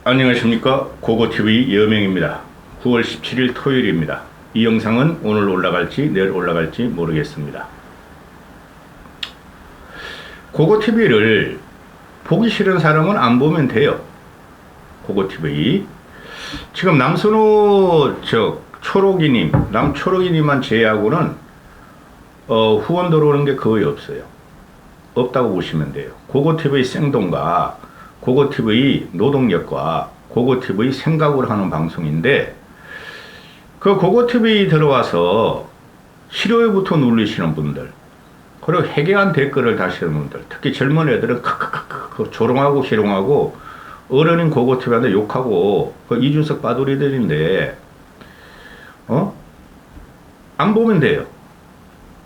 안녕하십니까. 고고TV 여명입니다. 9월 17일 토요일입니다. 이 영상은 오늘 올라갈지 내일 올라갈지 모르겠습니다. 고고TV를 보기 싫은 사람은 안 보면 돼요. 고고TV 지금 남선호 초록이님, 남초록이님만 제외하고는 후원 들어오는 게 거의 없어요. 없다고 보시면 돼요. 고고TV 생동과 고고TV 노동력과 고고TV 생각으로 하는 방송인데, 그 고고TV 들어와서 싫어요부터 누르시는 분들, 그리고 해괴한 댓글을 다시는 분들, 특히 젊은 애들은 크크크크 조롱하고 희롱하고 어른인 고고TV한테 욕하고, 그 이준석 빠돌이들인데 안 보면 돼요.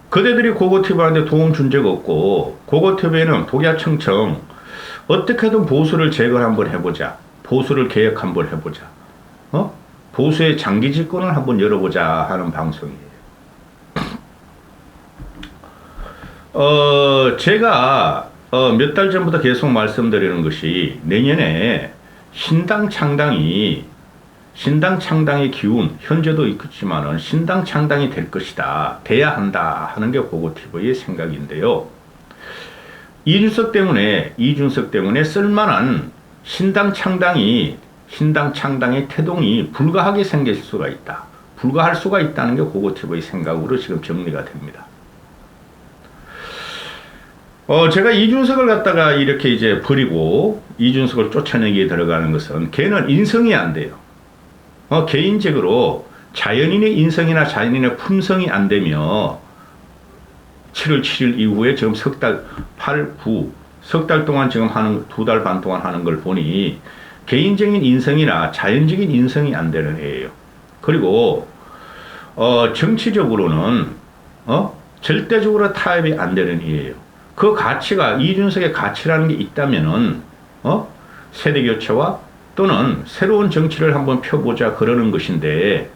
그대들이 고고TV한테 도움 준 적 없고, 고고TV는 독야청청 어떻게든 보수를 제거를 한번 해보자. 보수를 개혁 한번 해보자. 보수의 장기 집권을 한번 열어보자 하는 방송이에요. 제가 몇 달 전부터 계속 말씀드리는 것이, 내년에 신당 창당의 기운, 현재도 있겠지만은 신당 창당이 될 것이다. 돼야 한다 하는 게 고고TV의 생각인데요. 이준석 때문에 쓸만한 신당 창당의 태동이 불가하게 생길 수가 있다. 불가할 수가 있다는 게 고고TV의 생각으로 지금 정리가 됩니다. 제가 이준석을 갖다가 이렇게 이제 버리고 이준석을 쫓아내기에 들어가는 것은, 걔는 인성이 안 돼요. 개인적으로 자연인의 인성이나 자연인의 품성이 안 되며 7월 7일 이후에 지금 석 달 동안 지금 하는, 2달 반 동안 하는 걸 보니 개인적인 인성이나 자연적인 인성이 안 되는 애예요. 그리고 정치적으로는 절대적으로 타협이 안 되는 애예요. 그 가치가, 이준석의 가치라는 게 있다면은 세대 교체와 또는 새로운 정치를 한번 펴보자 그러는 것인데,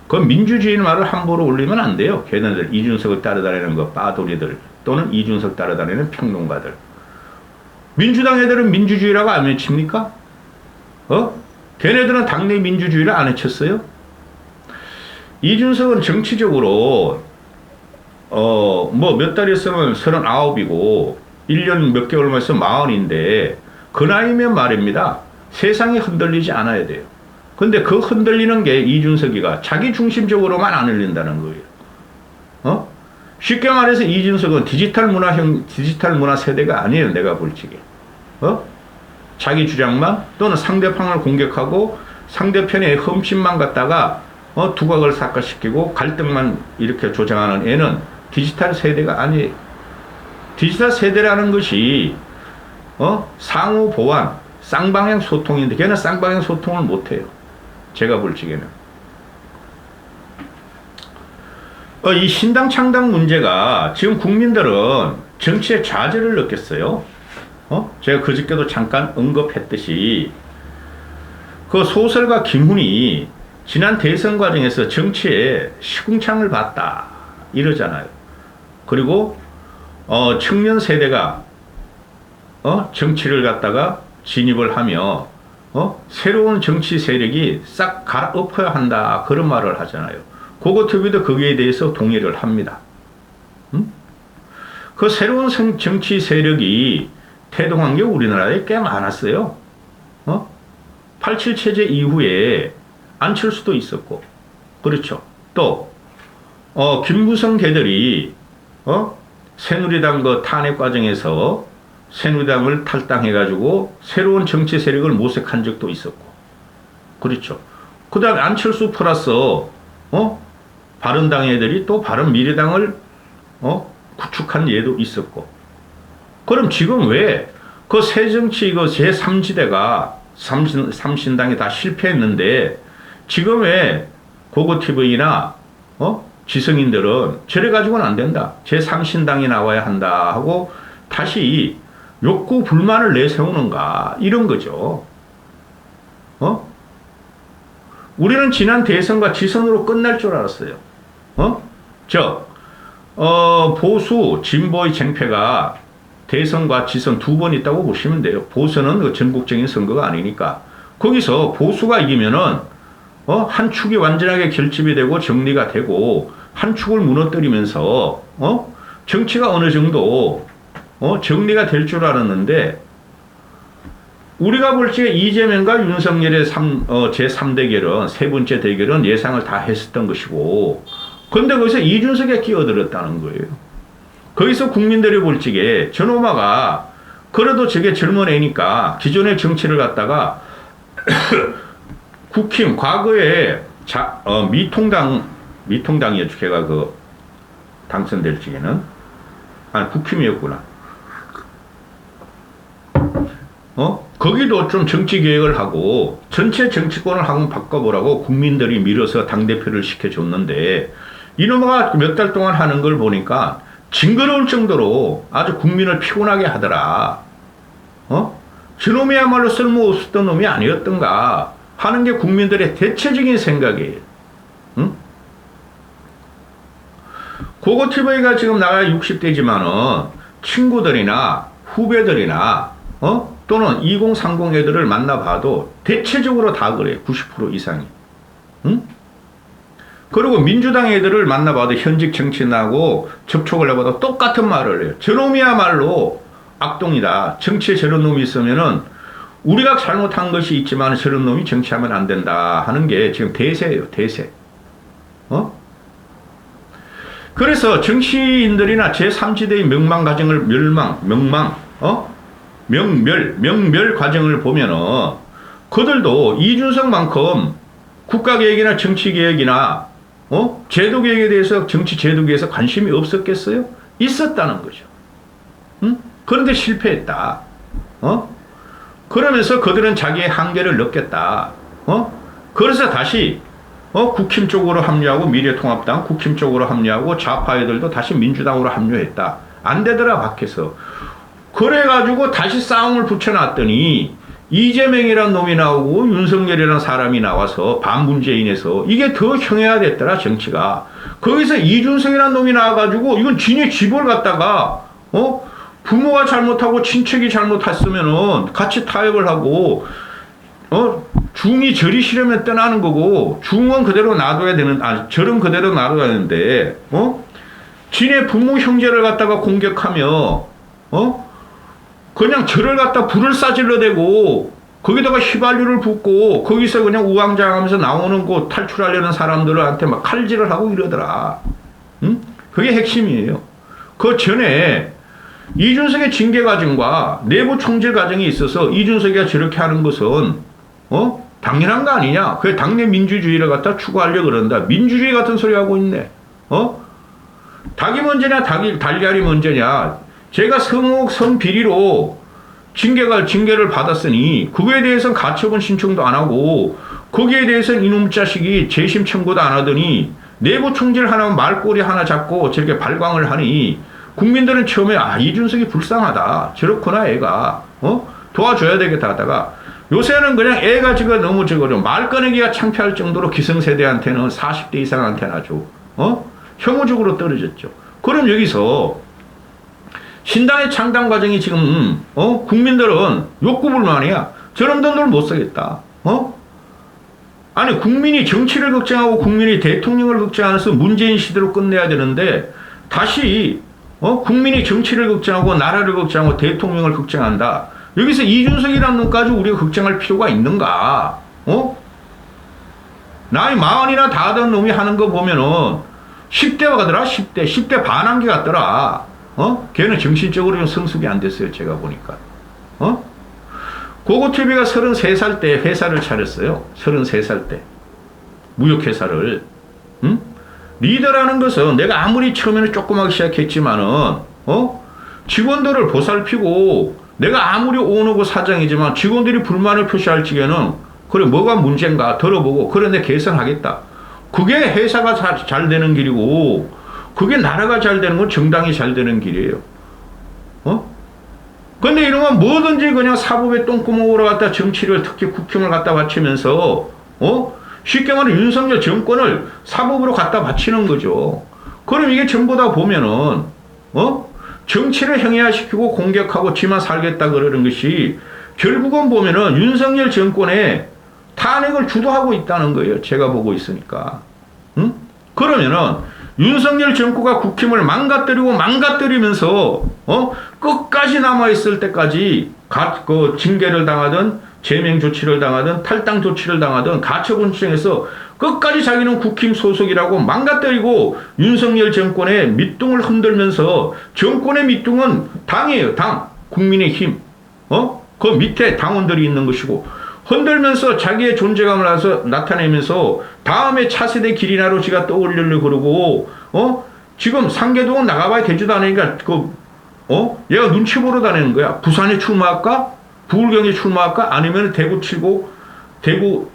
그 민주주의 말을 함부로 올리면 안 돼요. 걔네들 이준석을 따라다니는 거 빠돌이들, 또는 이준석 따라다니는 평론가들. 민주당 애들은 민주주의라고 안 외칩니까? 걔네들은 당내 민주주의를 안 외쳤어요? 이준석은 정치적으로 뭐 몇 달 있으면 39이고 1년 몇 개월만 있으면 40인데, 그 나이면 말입니다. 세상이 흔들리지 않아야 돼요. 근데 그 흔들리는 게 이준석이가 자기 중심적으로만 안 흘린다는 거예요. 쉽게 말해서 이준석은 디지털 문화 세대가 아니에요. 내가 볼 적에. 자기 주장만, 또는 상대방을 공격하고 상대편의 흠집만 갖다가 두각을 삭화시키고 갈등만 이렇게 조장하는 애는 디지털 세대가 아니에요. 디지털 세대라는 것이 상호 보완, 쌍방향 소통인데, 걔는 쌍방향 소통을 못해요. 제가 볼 적에는. 이 신당 창당 문제가 지금 국민들은 정치의 좌절을 느꼈어요. 제가 그저께도 잠깐 언급했듯이, 그 소설가 김훈이 지난 대선 과정에서 정치에 시궁창을 봤다 이러잖아요. 그리고 청년 세대가 정치를 갖다가 진입을 하며 새로운 정치 세력이 싹 갈아엎어야 한다 그런 말을 하잖아요. 고고TV도 거기에 대해서 동의를 합니다. 그 새로운 정치 세력이 태동한 게 우리나라에 꽤 많았어요. 87 체제 이후에 안철수도 있었고, 그렇죠. 또 김무성 개들이 새누리당 그 탄핵 과정에서 새누리당을 탈당해가지고 새로운 정치 세력을 모색한 적도 있었고, 그렇죠. 그 다음에 안철수 플러스 바른당 애들이 또 바른미래당을 구축한 예도 있었고. 그럼 지금 왜 그 새정치 그 제3지대가 삼신당이 다 실패했는데, 지금 왜 고고TV나 지성인들은 저래 가지고는 안 된다, 제3신당이 나와야 한다 하고 다시 욕구 불만을 내세우는가, 이런 거죠. 우리는 지난 대선과 지선으로 끝날 줄 알았어요. 보수 진보의 쟁패가 대선과 지선 두 번 있다고 보시면 돼요. 보선은 그 전국적인 선거가 아니니까. 거기서 보수가 이기면은 한 축이 완전하게 결집이 되고 정리가 되고 한 축을 무너뜨리면서 정치가 어느 정도 정리가 될 줄 알았는데 우리가 볼 적에 이재명과 윤석열의 제3 대결은 세 번째 대결은 예상을 다 했었던 것이고 그런데 거기서 이준석이 끼어들었다는 거예요. 거기서 국민들이 볼 적에 저놈아가 그래도 저게 젊은 애니까 기존의 정치를 갖다가 국힘 과거에 미통당이었죠. 걔가 그 당선될 적에는 국힘이었구나. 거기도 좀 정치 개혁을 하고 전체 정치권을 한번 바꿔보라고 국민들이 밀어서 당대표를 시켜줬는데 이놈아가 몇 달 동안 하는 걸 보니까 징그러울 정도로 아주 국민을 피곤하게 하더라. 저놈이야말로 쓸모없었던 놈이 아니었던가 하는 게 국민들의 대체적인 생각이에요. 응? 고고TV가 지금 나가 60대지만은 친구들이나 후배들이나 또는 2030 애들을 만나봐도 대체적으로 다 그래요. 90% 이상이. 응? 그리고 민주당 애들을 만나봐도 현직 정치인하고 접촉을 해봐도 똑같은 말을 해요. 저놈이야말로 악동이다. 정치에 저런 놈이 있으면은 우리가 잘못한 것이 있지만 저런 놈이 정치하면 안 된다 하는 게 지금 대세예요. 대세. 그래서 정치인들이나 제3지대의 명망 과정을 명멸 과정을 보면은 그들도 이준석만큼 국가개혁이나 정치개혁이나 제도개혁에 대해서 정치 제도개혁에서 관심이 없었겠어요? 있었다는 거죠. 응? 그런데 실패했다. 그러면서 그들은 자기의 한계를 느꼈다. 그래서 다시 국힘 쪽으로 합류하고 미래통합당 국힘 쪽으로 합류하고 좌파 애들도 다시 민주당으로 합류했다. 안 되더라 밖에서. 그래가지고 다시 싸움을 붙여놨더니 이재명이라는 놈이 나오고 윤석열이라는 사람이 나와서 반문재인에서 이게 더 형해화됐더라 정치가. 거기서 이준석이라는 놈이 나와가지고 이건 지네 집을 갖다가 부모가 잘못하고 친척이 잘못했으면은 같이 타협을 하고 중이 절이 싫으면 떠나는 거고 중은 그대로 놔둬야 되는 절은 그대로 놔둬야 되는데 지네 부모 형제를 갖다가 공격하며 그냥 절을 갖다 불을 싸질러대고 거기다가 휘발유를 붓고 거기서 그냥 우왕좌왕하면서 나오는 거 탈출하려는 사람들한테 막 칼질을 하고 이러더라. 응? 그게 핵심이에요. 그 전에 이준석의 징계 과정과 내부 총질 과정이 있어서 이준석이가 저렇게 하는 것은 당연한 거 아니냐. 그게 당내 민주주의를 갖다 추구하려고 그런다. 민주주의 같은 소리 하고 있네. 닭이 먼저냐 달걀이 먼저냐. 제가 성비리로 징계를 받았으니 그거에 대해서는 가처분 신청도 안 하고 거기에 대해서는 이놈 자식이 재심 청구도 안 하더니 내부 총질 하나 말꼬리 하나 잡고 저렇게 발광을 하니 국민들은 처음에 이준석이 불쌍하다. 저렇구나 애가. 도와줘야 되겠다 하다가 요새는 그냥 애가 지금 너무 말 꺼내기가 창피할 정도로 기성세대한테는 40대 이상한테는 아주 혐오적으로 떨어졌죠. 그럼 여기서 신당의 창당 과정이 지금 국민들은 욕구불만이야. 저런 돈들 못 쓰겠다. 아니 국민이 정치를 걱정하고 국민이 대통령을 걱정하면서 문재인 시대로 끝내야 되는데 다시 국민이 정치를 걱정하고 나라를 걱정하고 대통령을 걱정한다. 여기서 이준석이라는 놈까지 우리가 걱정할 필요가 있는가? 나이 40이나 다 된 놈이 하는 거 보면은 10대 가더라. 10대 반한개 같더라. 걔는 정신적으로 좀 성숙이 안 됐어요. 제가 보니까. 고고TV가 33살 때 회사를 차렸어요. 33살 때. 무역회사를. 응? 리더라는 것은 내가 아무리 처음에는 조그맣게 시작했지만은, 직원들을 보살피고, 내가 아무리 오너고 사장이지만 직원들이 불만을 표시할 적에는, 그래, 뭐가 문제인가 들어보고, 그래, 내 개선하겠다. 그게 회사가 잘 되는 길이고, 그게 나라가 잘 되는 건 정당이 잘 되는 길이에요. 근데 이러면 뭐든지 그냥 사법의 똥구멍으로 갖다 정치를 특히 국힘을 갖다 바치면서, 쉽게 말해 윤석열 정권을 사법으로 갖다 바치는 거죠. 그럼 이게 전부 다 보면은, 정치를 형해화시키고 공격하고 지만 살겠다 그러는 것이 결국은 보면은 윤석열 정권의 탄핵을 주도하고 있다는 거예요. 제가 보고 있으니까. 응? 그러면은 윤석열 정권가 국힘을 망가뜨리면서 끝까지 남아있을 때까지 그 징계를 당하든 제명 조치를 당하든 탈당 조치를 당하든 가처분청에서 끝까지 자기는 국힘 소속이라고 망가뜨리고 윤석열 정권의 밑둥을 흔들면서 정권의 밑둥은 당이에요. 당. 국민의힘. 그 밑에 당원들이 있는 것이고 흔들면서 자기의 존재감을 나타내면서 다음에 차세대 길이나로 지가 떠올리려고 그러고 지금 상계동은 나가봐야 되지도 않으니까 얘가 눈치 보러 다니는 거야. 부산에 출마할까? 부울경에 출마할까? 아니면 대구 치고 대구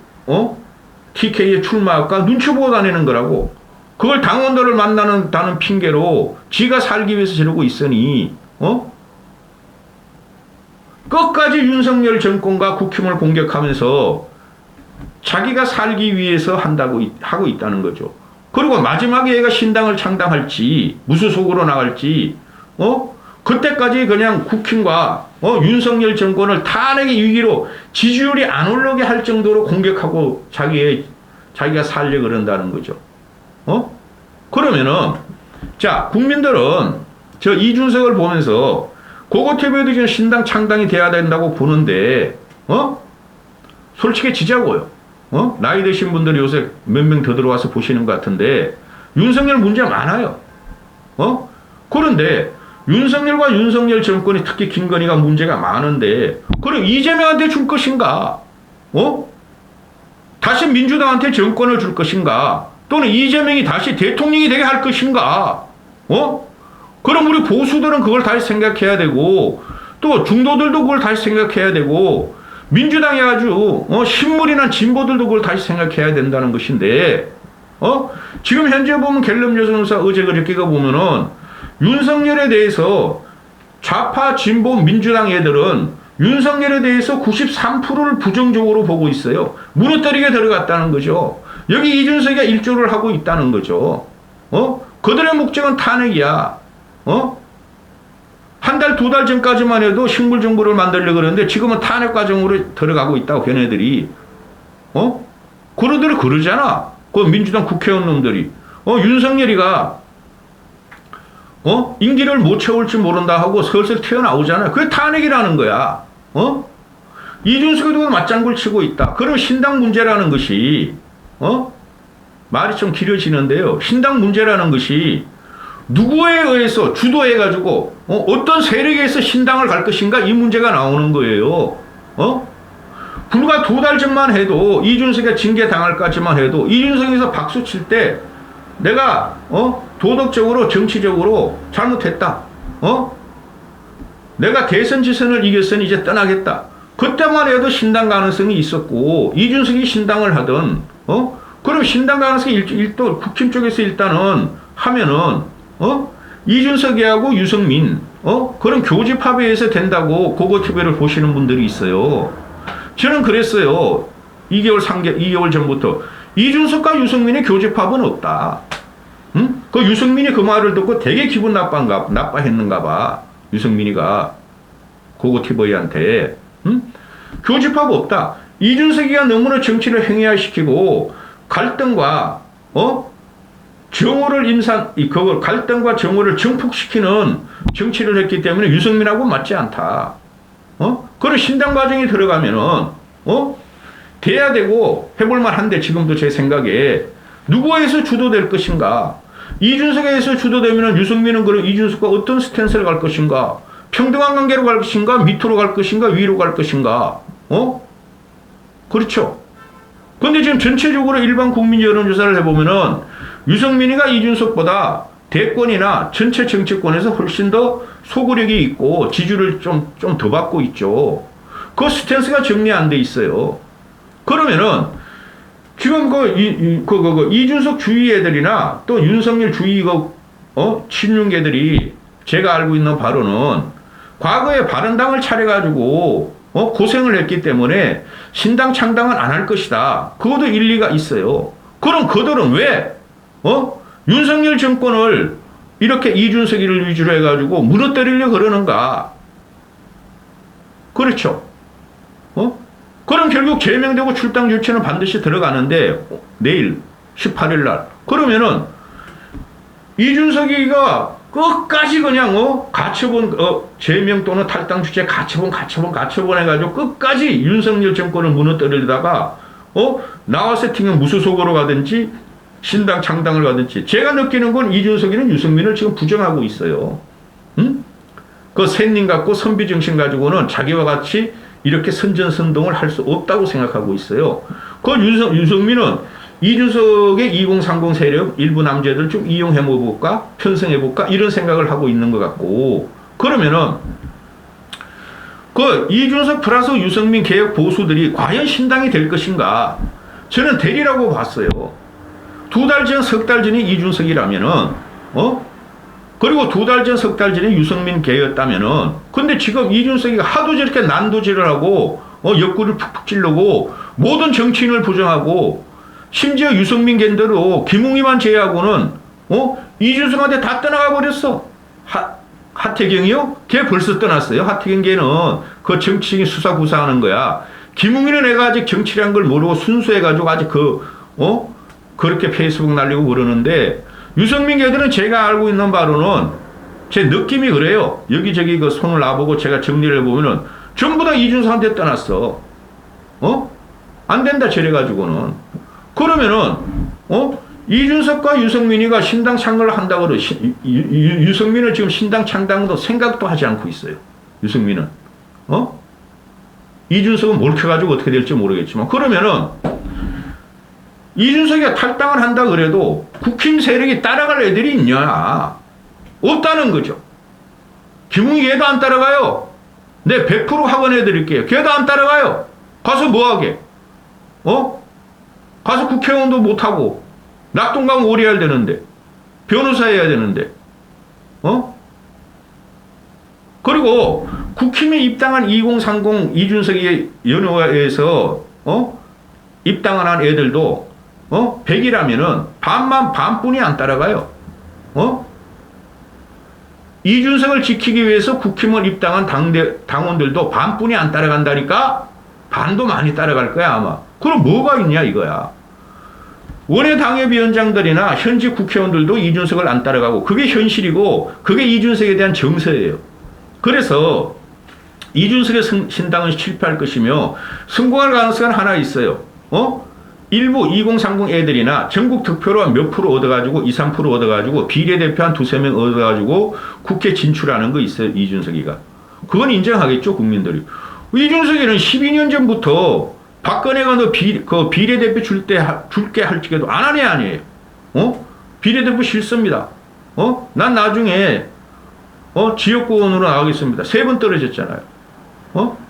TK에 출마할까? 눈치 보고 다니는 거라고. 그걸 당원들을 만나는 핑계로 지가 살기 위해서 저러고 있으니 끝까지 윤석열 정권과 국힘을 공격하면서 자기가 살기 위해서 하고 있다는 거죠. 그리고 마지막에 얘가 신당을 창당할지 무소속으로 나갈지 그때까지 그냥 국힘과 윤석열 정권을 탄핵의 위기로 지지율이 안 올라오게 할 정도로 공격하고 자기가 살려고 그런다는 거죠. 그러면은 자 국민들은 저 이준석을 보면서 고고TV에도 지금 신당 창당이 돼야 된다고 보는데 솔직히 지자고요. 나이 드신 분들이 요새 몇 명 더 들어와서 보시는 것 같은데 윤석열 문제 많아요. 그런데 윤석열과 윤석열 정권이 특히 김건희가 문제가 많은데 그럼 이재명한테 줄 것인가? 다시 민주당한테 정권을 줄 것인가? 또는 이재명이 다시 대통령이 되게 할 것인가? 그럼 우리 보수들은 그걸 다시 생각해야 되고 또 중도들도 그걸 다시 생각해야 되고 민주당이 아주 신물이나 진보들도 그걸 다시 생각해야 된다는 것인데 지금 현재 보면 갤럽 여론조사 어제 그저께가 보면은 윤석열에 대해서 좌파 진보 민주당 애들은 윤석열에 대해서 93%를 부정적으로 보고 있어요. 무너뜨리게 들어갔다는 거죠. 여기 이준석이가 일조를 하고 있다는 거죠. 그들의 목적은 탄핵이야. 한 달, 두 달 전까지만 해도 식물정부를 만들려고 그러는데 지금은 탄핵 과정으로 들어가고 있다고 걔네들이. 그러더니 그러잖아. 그 민주당 국회의원 놈들이. 윤석열이가 임기를 못 채울지 모른다 하고 슬슬 튀어나오잖아. 그게 탄핵이라는 거야. 이준석에도 맞장구를 치고 있다. 그럼 신당 문제라는 것이 말이 좀 길어지는데요. 신당 문제라는 것이 누구에 의해서 주도해가지고 어떤 세력에 의해서 신당을 갈 것인가 이 문제가 나오는 거예요. 불과 두 달 전만 해도 이준석이 징계당할까지만 해도 이준석에서 박수 칠 때 내가 도덕적으로 정치적으로 잘못했다. 내가 대선 지선을 이겼으니 이제 떠나겠다. 그때만 해도 신당 가능성이 있었고 이준석이 신당을 하든 그럼 신당 가능성이 국힘 쪽에서 일단은 하면은 이준석이하고 유승민 그런 교집합에 의해서 된다고 고고TV를 보시는 분들이 있어요. 저는 그랬어요. 2개월 전부터 이준석과 유승민의 교집합은 없다. 그 유승민이 그 말을 듣고 되게 기분 나빠했는가 봐. 유승민이가 고고TV한테 교집합 없다. 이준석이가 너무나 정치를 행위화시키고 갈등과 정오를 그걸 갈등과 정오를 증폭시키는 정치를 했기 때문에 유승민하고 맞지 않다. 그런 신당 과정에 들어가면은 돼야 되고 해볼만 한데 지금도 제 생각에 누구에서 주도될 것인가? 이준석에서 주도되면은 유승민은 그럼 이준석과 어떤 스탠스를 갈 것인가? 평등한 관계로 갈 것인가? 밑으로 갈 것인가? 위로 갈 것인가? 그렇죠. 근데 지금 전체적으로 일반 국민 여론조사를 해보면은 유승민이가 이준석보다 대권이나 전체 정치권에서 훨씬 더 소구력이 있고 지지를 좀 더 받고 있죠. 그 스탠스가 정리 안 돼 있어요. 그러면은 지금 이준석 주의 애들이나 또 윤석열 주의 친윤계들이 제가 알고 있는 바로는 과거에 바른당을 차려가지고 고생을 했기 때문에 신당 창당은 안 할 것이다. 그것도 일리가 있어요. 그럼 그들은 왜 윤석열 정권을 이렇게 이준석이를 위주로 해가지고 무너뜨리려 그러는가? 그렇죠. 그럼 결국 제명되고 출당 조치는 반드시 들어가는데 내일 18일 날 그러면은 이준석이가 끝까지 그냥 가처분 제명 또는 탈당 주체 가처분 해가지고 끝까지 윤석열 정권을 무너뜨리다가 나와 세팅은 무소속으로 가든지 신당 창당을 가든지 제가 느끼는 건 이준석이는 유승민을 지금 부정하고 있어요. 응? 그 샌님 갖고 선비정신 가지고는 자기와 같이 이렇게 선전선동을 할 수 없다고 생각하고 있어요. 그 유승민은 이준석의 2030 세력 일부 남자들 좀 이용해볼까 편성해볼까 이런 생각을 하고 있는 것 같고 그러면은 그 이준석 플러스 유승민 개혁 보수들이 과연 신당이 될 것인가 저는 되리라고 봤어요. 2달 전, 석 달 전이 이준석이라면은 그리고 2달 전, 석 달 전에 유승민 개였다면은 근데 지금 이준석이가 하도 저렇게 난도질을 하고 옆구리를 푹푹 찌르고 모든 정치인을 부정하고 심지어 유승민 겐대로 김웅이만 제외하고는 이준석한테 다 떠나가 버렸어. 하태경이요? 걔 벌써 떠났어요. 하태경 걔는 그 정치인이 수사 구사하는 거야. 김웅이는 애가 아직 정치란 걸 모르고 순수해가지고 아직 그렇게 페이스북 날리고 그러는데 유승민 걔들은 제가 알고 있는 바로는 제 느낌이 그래요. 여기저기 그 손을 놔보고 제가 정리를 해보면은 전부 다 이준석한테 떠났어. 안 된다 저래가지고는. 그러면은 이준석과 유승민이가 신당 창당을 한다고 그러 유승민은 지금 신당 창당도 생각도 하지 않고 있어요. 유승민은. 이준석은 몰켜가지고 어떻게 될지 모르겠지만 그러면은 이준석이가 탈당을 한다 그래도 국힘 세력이 따라갈 애들이 있냐? 없다는 거죠. 김웅이 얘도 안 따라가요. 내 100% 확언해드릴게요. 걔도 안 따라가요. 가서 뭐하게? 가서 국회의원도 못하고 낙동강 오래 해야 되는데 변호사 해야 되는데 그리고 국힘에 입당한 2030 이준석이 연호에서 입당을 한 애들도 100이라면은 반뿐이 안 따라가요. 이준석을 지키기 위해서 국힘을 입당한 당원들도 반뿐이 안 따라간다니까 반도 많이 따라갈 거야 아마. 그럼 뭐가 있냐 이거야. 원외 당협위원장들이나 현직 국회의원들도 이준석을 안 따라가고 그게 현실이고 그게 이준석에 대한 정서예요. 그래서 이준석의 신당은 실패할 것이며 성공할 가능성은 하나 있어요. 일부 2030 애들이나 전국 득표로 몇 프로 얻어가지고 2, 3% 얻어가지고 비례대표 한 2, 3명 얻어가지고 국회 진출하는 거 있어요. 이준석이가. 그건 인정하겠죠 국민들이. 이준석이는 12년 전부터 박근혜가 너 비례대표 줄게 할지도 안 하네 아니에요. 비례대표 싫습니다. 난 나중에 지역구원으로 나가겠습니다. 3번 떨어졌잖아요.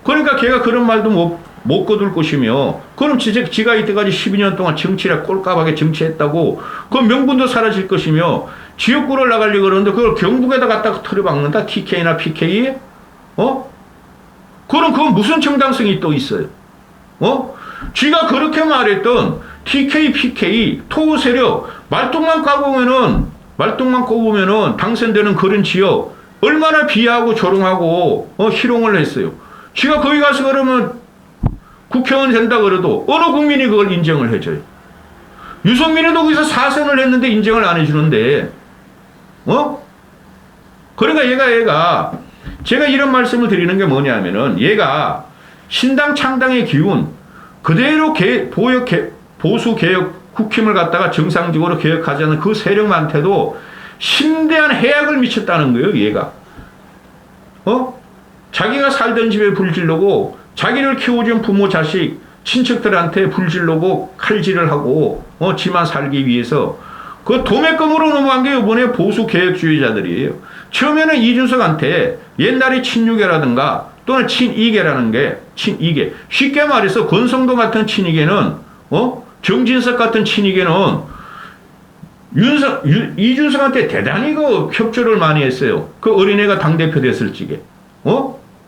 그러니까 걔가 그런 말도 못 거둘 것이며 그럼 지가 이때까지 12년 동안 정치라 꼴값하게 정치했다고 그 명분도 사라질 것이며 지역구를 나가려고 그러는데 그걸 경북에다 갖다가 털어박는다. TK나 PK? 그건 무슨 정당성이 또 있어요? 쥐가 그렇게 말했던 TK, PK, 토우 세력, 말똥만 꼽으면은 당선되는 그런 지역, 얼마나 비하하고 조롱하고, 희롱을 했어요. 쥐가 거기 가서 그러면 국회의원 된다 그래도 어느 국민이 그걸 인정을 해줘요. 유승민이도 거기서 4선을 했는데 인정을 안 해주는데, 그러니까 얘가, 제가 이런 말씀을 드리는 게 뭐냐면은, 얘가 신당 창당의 기운, 그대로 보수 개혁 국힘을 갖다가 정상적으로 개혁하자는 그 세력한테도 심대한 해악을 미쳤다는 거예요, 얘가. 자기가 살던 집에 불질르고, 자기를 키워준 부모, 자식, 친척들한테 불질르고 칼질을 하고, 지만 살기 위해서, 그 도매금으로 넘어간 게 이번에 보수 개혁주의자들이에요. 처음에는 이준석한테 옛날에 친유계라든가 또는 친이계라는 게, 친이계. 쉽게 말해서 권성동 같은 친이계는, 정진석 같은 친이계는 이준석한테 대단히 그 협조를 많이 했어요. 그 어린애가 당대표 됐을 적에.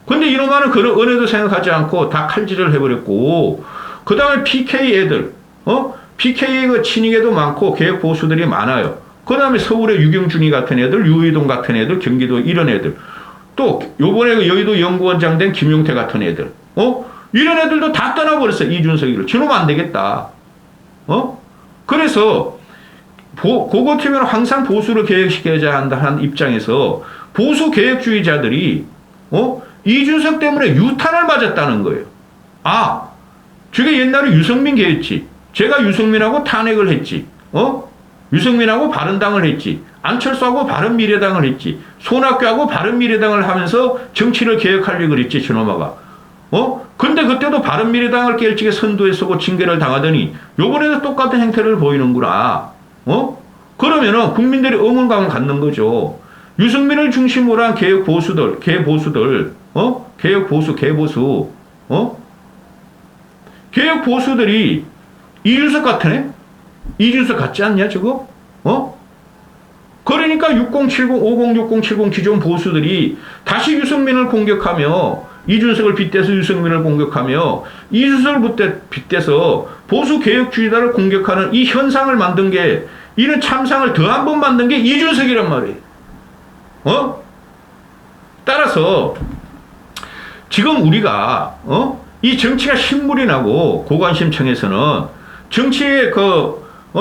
근데 이놈아는 그런 은혜도 생각하지 않고 다 칼질을 해버렸고, 그 다음에 PK 애들, PK 그 친이계도 많고 개혁 보수들이 많아요. 그 다음에 서울의 유경준이 같은 애들, 유의동 같은 애들, 경기도 이런 애들. 또 요번에 여의도 연구원장 된 김용태 같은 애들. 이런 애들도 다 떠나버렸어. 이준석이를. 저놈 안 되겠다. 그래서 고거티면 항상 보수를 개혁시켜야 한다는 입장에서 보수 개혁주의자들이 이준석 때문에 유탄을 맞았다는 거예요. 아, 저게 옛날에 유승민 개였지. 제가 유승민하고 탄핵을 했지. 유승민하고 바른당을 했지. 안철수하고 바른미래당을 했지. 손학규하고 바른미래당을 하면서 정치를 개혁하려고 그랬지, 저놈아가. 근데 그때도 바른미래당을 깨일찍게 선두에 서고 징계를 당하더니 요번에도 똑같은 행태를 보이는구나. 그러면은 국민들이 의문감을 갖는 거죠. 유승민을 중심으로 한 개혁 보수들, 개혁 보수, 개보수, 개혁 보수들이 이준석 같으네? 이준석 같지 않냐, 저거? 그러니까 6070, 506070 기존 보수들이 다시 유승민을 공격하며 이준석을 빗대서 유승민을 공격하며 이준석을 빗대서 보수 개혁주의자를 공격하는 이 현상을 만든 게 이런 참상을 더 한 번 만든 게 이준석이란 말이에요. 따라서 지금 우리가 이 정치가 신물이 나고 고관심청에서는 정치의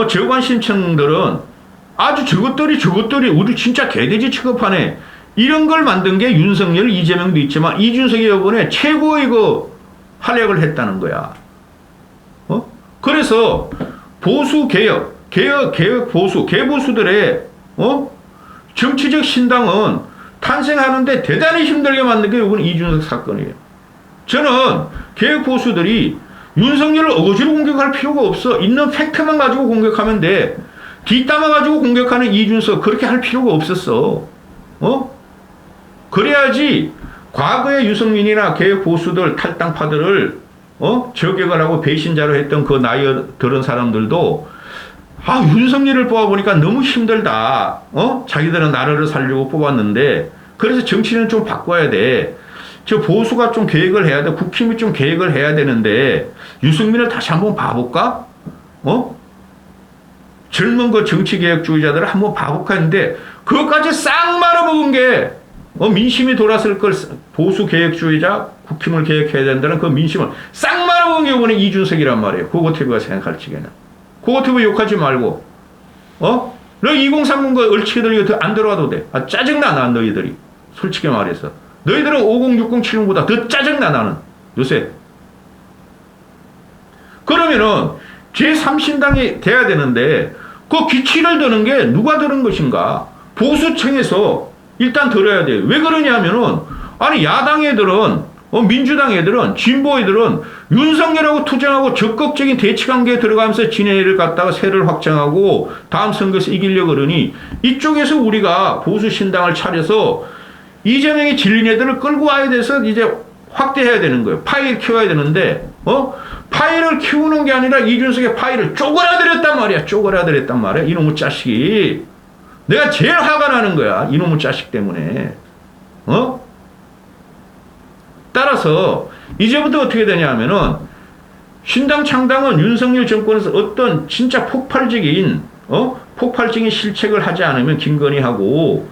저관심청들은 아주 저것들이 우리 진짜 개돼지 취급하네. 이런 걸 만든 게 윤석열, 이재명도 있지만 이준석이 이번에 최고의 활약을 했다는 거야. 그래서 보수 개혁 보수, 개보수들의 정치적 신당은 탄생하는데 대단히 힘들게 만든 게 이번 이준석 사건이에요. 저는 개혁 보수들이 윤석열을 어거지로 공격할 필요가 없어. 있는 팩트만 가지고 공격하면 돼. 뒷담화 가지고 공격하는 이준석 그렇게 할 필요가 없었어. 그래야지 과거의 유승민이나 개혁 보수들 탈당파들을 저격을 하고 배신자로 했던 그 나이 들은 사람들도 윤석열을 뽑아보니까 너무 힘들다. 자기들은 나라를 살려고 뽑았는데 그래서 정치는 좀 바꿔야 돼. 저 보수가 좀 계획을 해야 돼. 국힘이 좀 계획을 해야 되는데 유승민을 다시 한번 봐볼까? 젊은 정치개혁주의자들을 한번 봐볼까 했는데 그것까지 싹 말아먹은 게 민심이 돌았을 걸 보수 개혁주의자 국힘을 개혁해야 된다는 그 민심을 싹 말아먹은 게 이번에 이준석이란 말이에요. 고고TV가 생각할 적에는. 고고TV 욕하지 말고 너 2030 얼치기들 안 들어와도 돼. 짜증나 나 너희들이. 솔직히 말해서. 너희들은 5060 70보다 더 짜증나 나는 요새. 그러면은 제3신당이 돼야 되는데 그 기치를 드는 게 누가 들은 것인가? 보수층에서 일단 들어야 돼요. 왜 그러냐면은 아니 야당 애들은 민주당 애들은 진보 애들은 윤석열하고 투쟁하고 적극적인 대치관계에 들어가면서 진해를 갖다가 세를 확장하고 다음 선거에서 이기려고 그러니 이쪽에서 우리가 보수신당을 차려서 이재명이 질린 애들을 끌고 와야 돼서 이제 확대해야 되는 거예요. 파일 키워야 되는데 파일을 키우는 게 아니라 이준석의 파일을 쪼그라들였단 말이야. 쪼그라들였단 말이야. 이놈의 자식이. 내가 제일 화가 나는 거야. 이놈의 자식 때문에. 따라서 이제부터 어떻게 되냐 하면은 신당 창당은 윤석열 정권에서 어떤 진짜 폭발적인 실책을 하지 않으면 김건희하고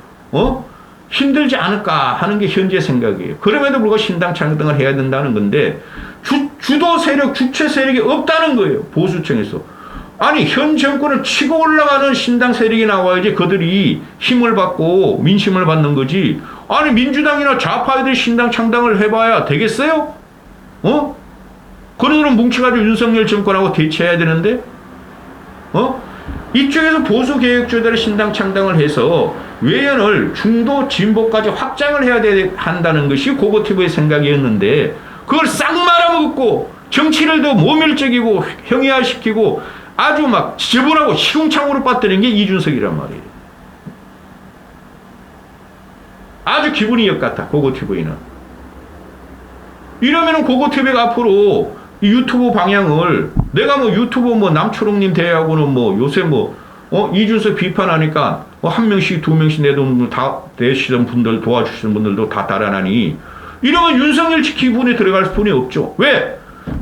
힘들지 않을까 하는 게 현재 생각이에요. 그럼에도 불구하고 신당 창당을 해야 된다는 건데 주도 세력, 주체 세력이 없다는 거예요. 보수층에서. 아니 현 정권을 치고 올라가는 신당 세력이 나와야지 그들이 힘을 받고 민심을 받는 거지. 아니 민주당이나 좌파애들이 신당 창당을 해봐야 되겠어요? 그들은 뭉쳐가지고 윤석열 정권하고 대치해야 되는데 이쪽에서 보수개혁주의들의 신당 창당을 해서 외연을 중도 진보까지 확장을 해야 한다는 것이 고고TV의 생각이었는데 그걸 싹 말아먹고 정치를 더 모멸적이고 형이화시키고 아주 막 지저분하고 시궁창으로 빠뜨린 게 이준석이란 말이에요. 아주 기분이 역같아 고고TV는. 이러면은 고고TV가 앞으로 이 유튜브 방향을 내가 유튜브 남초롱님 대회하고는 요새 이준석 비판하니까 한 명씩 두 명씩 내시던 분들 도와주시는 분들도 다 달아나니 이러면 윤석열 기분에 들어갈 분이 없죠. 왜?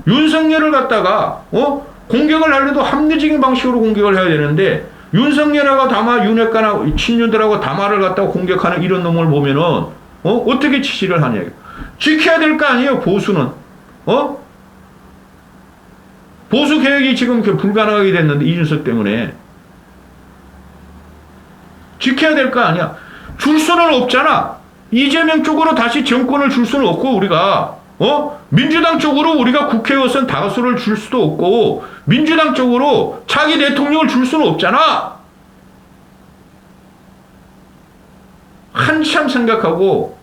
윤석열을 갖다가 공격을 하려도 합리적인 방식으로 공격을 해야 되는데 윤석열하고 담화, 윤핵관하고 친윤들하고 담화를 갖다가 공격하는 이런 놈을 보면은 어떻게 지시를 하냐. 지켜야 될 거 아니에요, 보수는. 보수 개혁이 지금 불가능하게 됐는데, 이준석 때문에. 지켜야 될 거 아니야. 줄 수는 없잖아. 이재명 쪽으로 다시 정권을 줄 수는 없고, 우리가. 민주당 쪽으로 우리가 국회의원 다수를 줄 수도 없고, 민주당 쪽으로 차기 대통령을 줄 수는 없잖아. 한참 생각하고,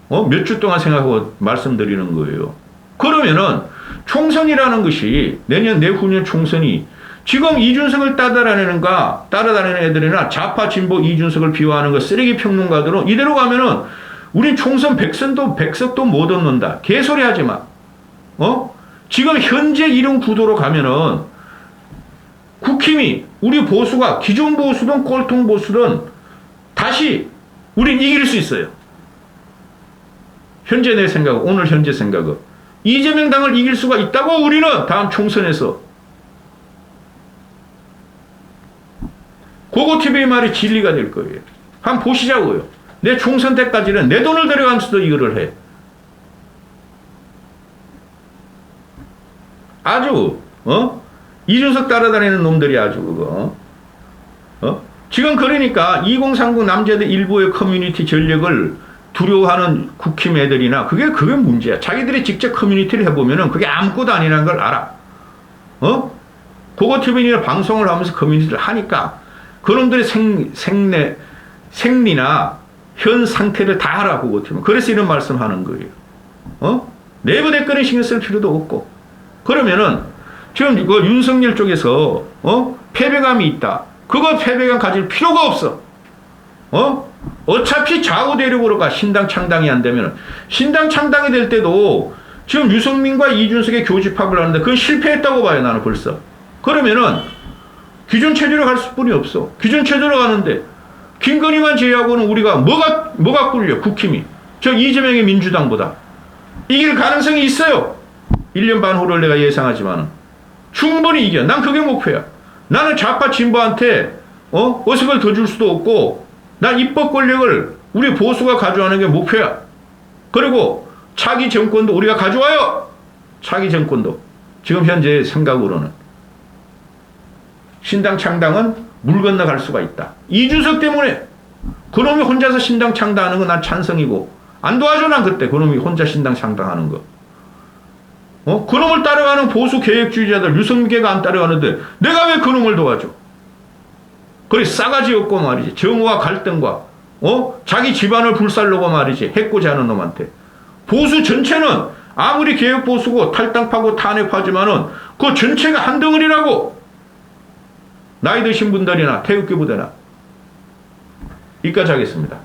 몇 주 동안 생각하고 말씀드리는 거예요. 그러면은, 총선이라는 것이, 내후년 총선이, 지금 이준석을 따라다니는 애들이나 좌파 진보 이준석을 비호하는 거 쓰레기 평론가들은 이대로 가면은, 우린 총선 백석도 못 얻는다. 개소리 하지 마. 지금 현재 이런 구도로 가면은, 국힘이, 우리 보수가, 기존 보수든 꼴통 보수든, 다시, 우린 이길 수 있어요. 현재 내 생각, 오늘 현재 생각은. 이재명 당을 이길 수가 있다고 우리는 다음 총선에서. 고고TV의 말이 진리가 될 거예요. 한번 보시자고요. 내 총선 때까지는 내 돈을 들여가면서도 이거를 해. 아주, 이준석 따라다니는 놈들이 아주 그거. 지금 그러니까 2039 남자들 일부의 커뮤니티 전력을 두려워하는 국힘 애들이나 그게 문제야. 자기들이 직접 커뮤니티를 해보면은 그게 아무것도 아니라는 걸 알아. 고고TV나 방송을 하면서 커뮤니티를 하니까 그놈들의 생리나 현 상태를 다 알아, 고고TV. 그래서 이런 말씀 하는 거예요. 내부 댓글에 신경 쓸 필요도 없고. 그러면은 지금 그 윤석열 쪽에서 패배감이 있다. 그거 패배감 가질 필요가 없어. 어차피 좌우 대륙으로 가. 신당 창당이 안 되면. 신당 창당이 될 때도 지금 유승민과 이준석의 교집합을 하는데 그건 실패했다고 봐요, 나는 벌써. 그러면은 기존 체제로 갈 수뿐이 없어. 기존 체제로 가는데 김건희만 제외하고는 우리가 뭐가 꿀려, 국힘이. 저 이재명의 민주당보다. 이길 가능성이 있어요. 1년 반 후를 내가 예상하지만은. 충분히 이겨. 난 그게 목표야. 나는 좌파 진보한테 어색을 더 줄 수도 없고, 난 입법 권력을 우리 보수가 가져가는 게 목표야. 그리고 차기 정권도 우리가 가져와요. 차기 정권도. 지금 현재 생각으로는. 신당 창당은 물 건너갈 수가 있다. 이준석 때문에 그놈이 혼자서 신당 창당하는 건 난 찬성이고, 안 도와줘. 난 그때 그놈이 혼자 신당 창당하는 거. 그놈을 따라가는 보수 개혁주의자들, 유승계가 안 따라가는데 내가 왜 그놈을 도와줘? 그래, 싸가지 없고 말이지. 정오와 갈등과 자기 집안을 불살르고 말이지. 해코지 하는 놈한테. 보수 전체는 아무리 개혁 보수고 탈당파고 탄핵파지만은 그 전체가 한 덩어리라고. 나이 드신 분들이나 태극기 부대나. 여기까지 하겠습니다.